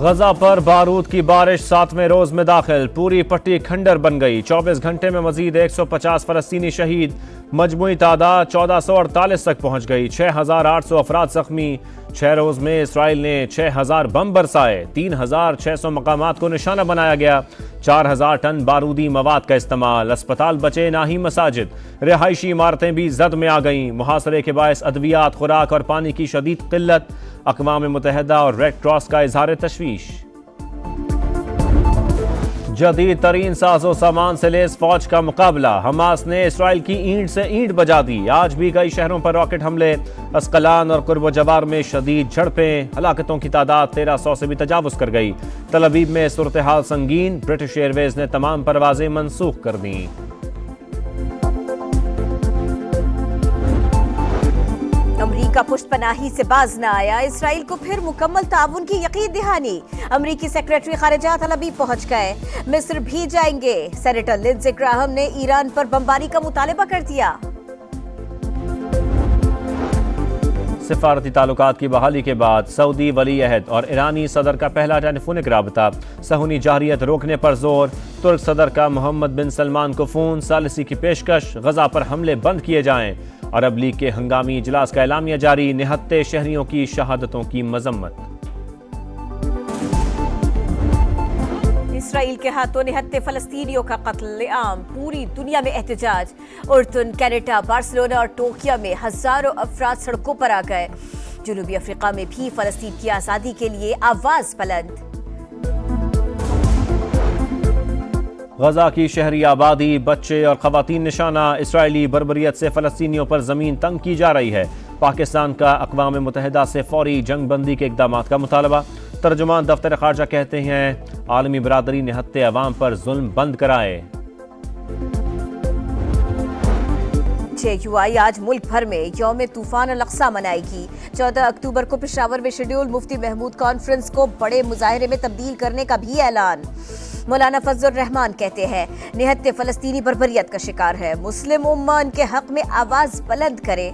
गजा पर बारूद की बारिश 7वें रोज में दाखिल, पूरी पट्टी खंडर बन गई। 24 घंटे में मजीद 150 फलस्तीनी शहीद, मजमूई तादाद 1448 तक पहुंच गई। 6800 अफराद जख्मी। 6 रोज में इसराइल ने 6000 बम बरसाए। 3600 मकामात को निशाना बनाया गया। 4000 टन बारूदी मवाद का इस्तेमाल। अस्पताल बचे ना ही मसाजिद। रिहायशी इमारतें भी जद में आ गईं। मुहासरे के बायस अद्वियात, खुराक और पानी की शदीद किल्लत। अक़वाम मुत्तहिदा और रेड क्रॉस का इजहार तशवीश। जदीद तरीन साजो सामान से लेस फौज का मुकाबला। हमास ने इसराइल की ईंट से ईंट बजा दी। आज भी कई शहरों पर रॉकेट हमले। अस्कलान और कुर्ब जवार में शदीद झड़पें। हलाकतों की तादाद 1300 से भी तजावुज कर गई। तल अवीव में सूरत हाल संगीन। ब्रिटिश एयरवेज ने तमाम परवाजें मनसूख कर दी। अमरीका पुष्टपनाही से बाज न आया। इसराइल को फिर मुकम्मल ताउन की यकीन दहानी। अमरीकी सेक्रेटरी खारिजा तल अवीव पहुंच गए। मिस्र भी जाएंगे। सेनेटर लिंडसे ग्राहम ने ईरान पर बमबारी का मुतालबा कर दिया। सिफारती ताल्लुकात की बहाली के बाद सऊदी वली अहद और ईरानी सदर का पहला टेलीफोनिक राबता। सहूनी जाहरियत रोकने पर जोर। तुर्क सदर का मोहम्मद बिन सलमान को फोन। सालिसी की पेशकश। गजा पर हमले बंद किए जाएं। अरब लीग के हंगामी इजलास का एलामिया जारी। निहत्ते शहरियों की शहादतों की मजम्मत। इसराइल के हाथों निहत्ते फलस्तीनियों का कत्ल-ए-आम। पूरी दुनिया में एहतजाज। उर्दन, कनाडा, बार्सिलोना और टोक्यो में हजारों अफराद सड़कों पर आ गए। जनूबी अफ्रीका में भी फलस्तीन की आजादी के लिए आवाज बुलंद। गजा की शहरी आबादी, बच्चे और खवातीन निशाना। इसराइली बर्बरियत से फलस्तीनियों पर जमीन तंग की जा रही है। पाकिस्तान का अक़वाम मुत्तहिदा से फौरी जंग बंदी के इक़दाम का मुतालबा। तर्जुमान दफ्तर ख़ारजा कहते हैं आलमी बरादरी निहत्ते अवाम पर जुल्म बंद कराए। JUI आज मुल्क भर में यौम तूफान अल-अक़सा मनाएगी। 14 अक्टूबर को पेशावर में शेड्यूल मुफ्ती महमूद कॉन्फ्रेंस को बड़े मुजाहरे में तब्दील करने का भी ऐलान। मौलाना फजल रहमान कहते हैं निहत्ते फलस्तीनी बर्बरियत का शिकार है। मुस्लिम उम्मा इनके हक में आवाज बुलंद करे।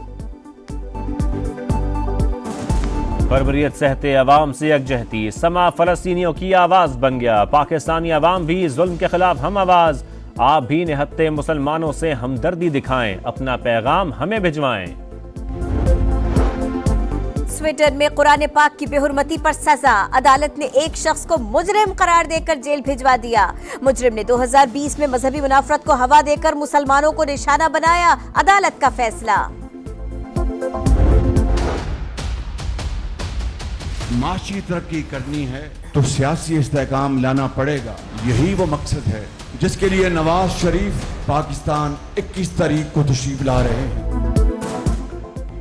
बर्बरियत सहते अवाम से यकजहती। समा फलस्तीनियों की आवाज बन गया। पाकिस्तानी अवाम भी जुल्म के खिलाफ हम आवाज। आप भी निहत्ते मुसलमानों से हमदर्दी दिखाएं। अपना पैगाम हमें भिजवाएं। स्वीडन में कुरान पाक की बेहुरमती पर सजा। अदालत ने एक शख्स को मुजरिम करार देकर जेल भिजवा दिया। मुजरिम ने 2020 में मजहबी मुनाफरत को हवा देकर मुसलमानों को निशाना बनाया। अदालत का फैसला। माशी तरक्की करनी है तो सियासी इस्तेहकाम लाना पड़ेगा। यही वो मकसद है जिसके लिए नवाज शरीफ पाकिस्तान 21 तारीख को तशरीफ ला रहे हैं।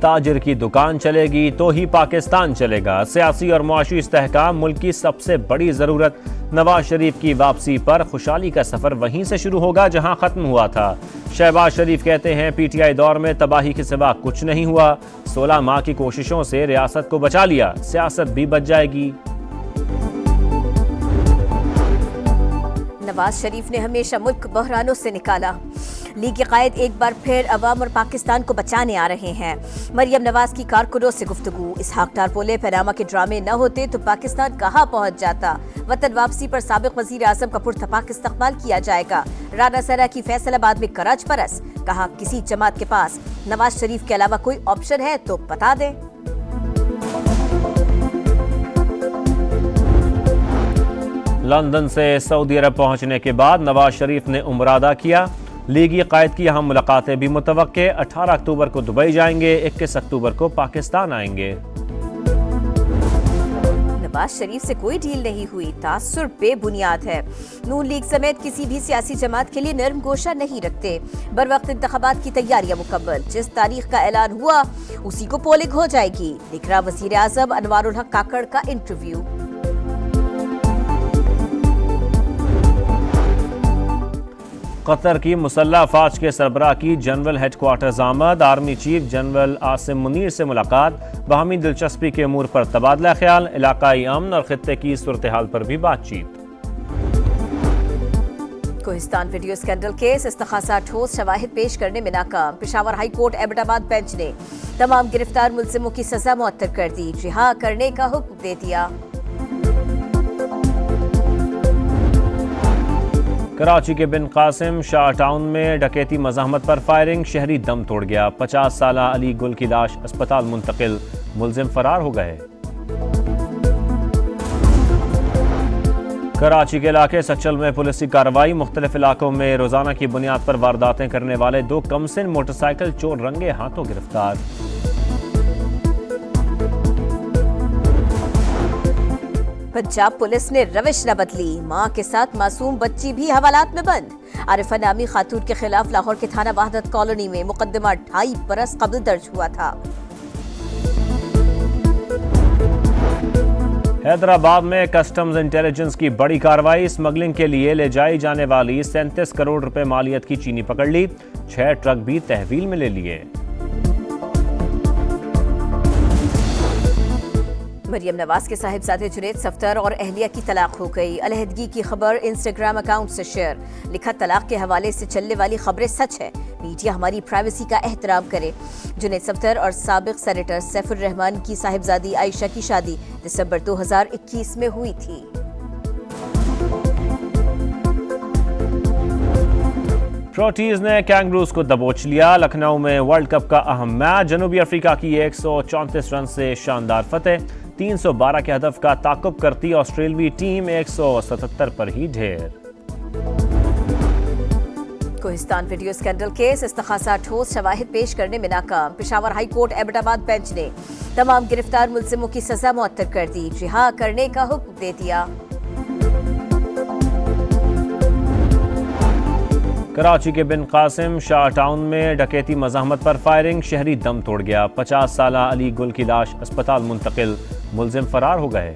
ताजिर की दुकान चलेगी तो ही पाकिस्तान चलेगा। सियासी और मुआशी इस्तेहकाम मुल्क की सबसे बड़ी जरूरत। नवाज शरीफ की वापसी पर खुशहाली का सफर वहीं से शुरू होगा जहां खत्म हुआ था। शहबाज शरीफ कहते हैं PTI दौर में तबाही के सिवा कुछ नहीं हुआ। 16 माह की कोशिशों से रियासत को बचा लिया। सियासत भी बच जाएगी। नवाज शरीफ ने हमेशा मुल्क बहरानों से निकाला। लीग के कायद एक बार फिर अवाम और पाकिस्तान को बचाने आ रहे हैं। मरियम नवाज की कारकुनों से गुफ्तगू। इसहाक डार बोले पनामा के ड्रामे न होते तो पाकिस्तान कहां पहुंच जाता। वतन वापसी पर साबिक वजीर आजम का पुरतपाक इस्तकबाल किया जाएगा। राना सरा की फैसलाबाद में करज परस। कहा किसी जमात के पास नवाज शरीफ के अलावा कोई ऑप्शन है तो बता दें। लंदन से सऊदी अरब पहुंचने के बाद नवाज शरीफ ने उम्रा अदा किया। लीगी कायद की अहम मुलाकातें भी मुतवक्के। 18 अक्टूबर को दुबई जाएंगे। 21 अक्टूबर को पाकिस्तान आएंगे। नवाज शरीफ से कोई डील नहीं हुई। तासुर बेबुनियाद है। नून लीग समेत किसी भी सियासी जमात के लिए नरम गोशा नहीं रखते। बर वक्त इंतखाबात की तैयारियां मुकम्मल। जिस तारीख का ऐलान हुआ उसी को पोलिंग हो जाएगी। लिख रहा वजीर आजम अनवारुल हक काकड़ का इंटरव्यू। कतर की मुसल्लह अफवाज के सरबराह की जनरल हेडक्वार्टर्स आमद। Army chief general Asim Munir से मुलाकात। बाहमी दिलचस्पी के अमूर पर तबादला ख्याल। इलाकाई अमन और खित्ते की सूरत हाल पर भी बातचीत। कोहिस्तान वीडियो स्कैंडल केस इस्तखासा ठोस शवाहिद पेश करने में नाकाम। Peshawar high court Abbottabad bench ने तमाम गिरफ्तार मुलजिमों की सजा मुअत्तर कर दी। रिहा करने का हुक्म दे दिया। कराची के बिन कासिम शाह टाउन में डकैती मज़ाहमत पर फायरिंग, शहरी दम तोड़ गया। 50 साला अली गुल की लाश अस्पताल मुंतकिल, मुलजिम फरार हो गए। कराची के इलाके सचल में पुलिस की कार्रवाई, मुख्तलिफ इलाकों में रोजाना की बुनियाद पर वारदातें करने वाले 2 कमसिन मोटरसाइकिल चोर रंगे हाथों गिरफ्तार। पंजाब पुलिस ने रविश न बदली, मां के साथ मासूम बच्ची भी हवालात में बंद। आरिफा नामी खातून के खिलाफ लाहौर के थाना वहदत कॉलोनी में मुकदमा 2.5 बरस कबल दर्ज हुआ था। हैदराबाद में कस्टम्स इंटेलिजेंस की बड़ी कार्रवाई, स्मगलिंग के लिए ले जाई जाने वाली 37 करोड़ रुपए मालियत की चीनी पकड़ ली, 6 ट्रक भी तहवील में ले लिए। मरियम नवाज के साहिबजादे जुनैद सफ्दर और अहलिया की तलाक हो गई। अलहदगी की खबर इंस्टाग्राम अकाउंट से शेयर, लिखा तलाक के हवाले से चलने वाली खबरें सच है, मीडिया हमारी प्राइवेसी का एहतराम करे। जुनैद सफ्दर और साबिक सेनेटर सैफुर रहमान की साहिबजादी आयशा की शादी दिसंबर 2021 में हुई थी। प्रोटीज ने कैंगरूज को दबोच लिया। लखनऊ में वर्ल्ड कप का अहम मैच, जनूबी अफ्रीका की 134 रन से शानदार फतेह, 312 के हदफ का ताकुब करती ऑस्ट्रेलियाई टीम 177 पर ही ढेर। कोहिस्तान वीडियो स्कैंडल केस, इस्तखासा ठोस शवाहिद पेश करने में नाकाम। Peshawar high court Abbottabad bench ने तमाम गिरफ्तार मुलजिमों की सजा मुअत्तर कर दी, रिहा करने का हुक्म दे दिया। कराची के बिन कासिम शाह टाउन में डकैती मज़ाहमत पर फायरिंग, शहरी दम तोड़ गया। 50 साला अली गुल की लाश अस्पताल मुंतकिल, मुलजिम फरार हो गए।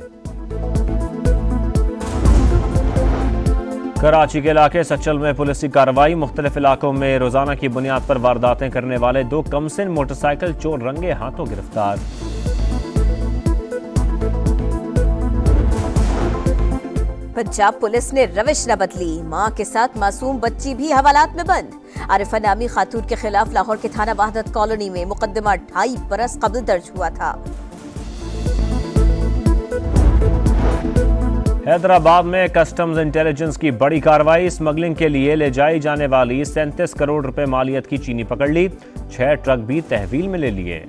कराची के इलाके सचल में पुलिस की कार्रवाई, मुख्तलिफ इलाकों में रोजाना की बुनियाद पर वारदातें करने वाले 2 कमसिन मोटरसाइकिल चोर रंगे हाथों गिरफ्तार। पंजाब पुलिस ने रविश न बदली, मां के साथ मासूम बच्ची भी हवालात में बंद। आरिफा नामी खातून के खिलाफ लाहौर के थाना वहदत कॉलोनी में मुकदमा 2.5 बरस कबल दर्ज हुआ था। हैदराबाद में कस्टम्स इंटेलिजेंस की बड़ी कार्रवाई, स्मगलिंग के लिए ले जाई जाने वाली 37 करोड़ रुपए मालियत की चीनी पकड़ ली, 6 ट्रक भी तहवील में ले लिए।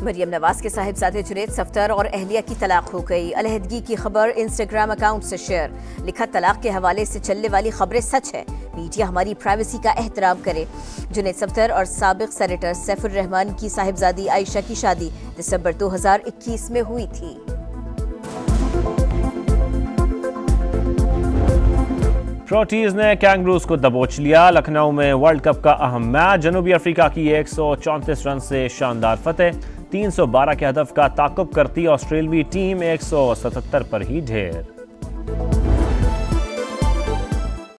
मरियम नवाज के साहिबजादे जुनैद सफ्दर और अहलिया की तलाक हो गई। अलहदगी की खबर इंस्टाग्राम अकाउंट से शेयर, लिखा तलाक के हवाले से चलने वाली खबरें सच है, मीडिया हमारी प्राइवेसी का एहतराम करे। जुनैद सफ्दर और साबिक सेनेटर सैफुर रहमान की साहिबजादी आयशा की शादी दिसंबर 2021 में हुई थी। प्रोटीज ने कैंगरूज को दबोच लिया। लखनऊ में वर्ल्ड कप का अहम मैच, जनूबी अफ्रीका की 134 रन से शानदार फतेह, 312 के हदफ का ताकुब करती ऑस्ट्रेलियाई टीम 177 पर ही ढेर।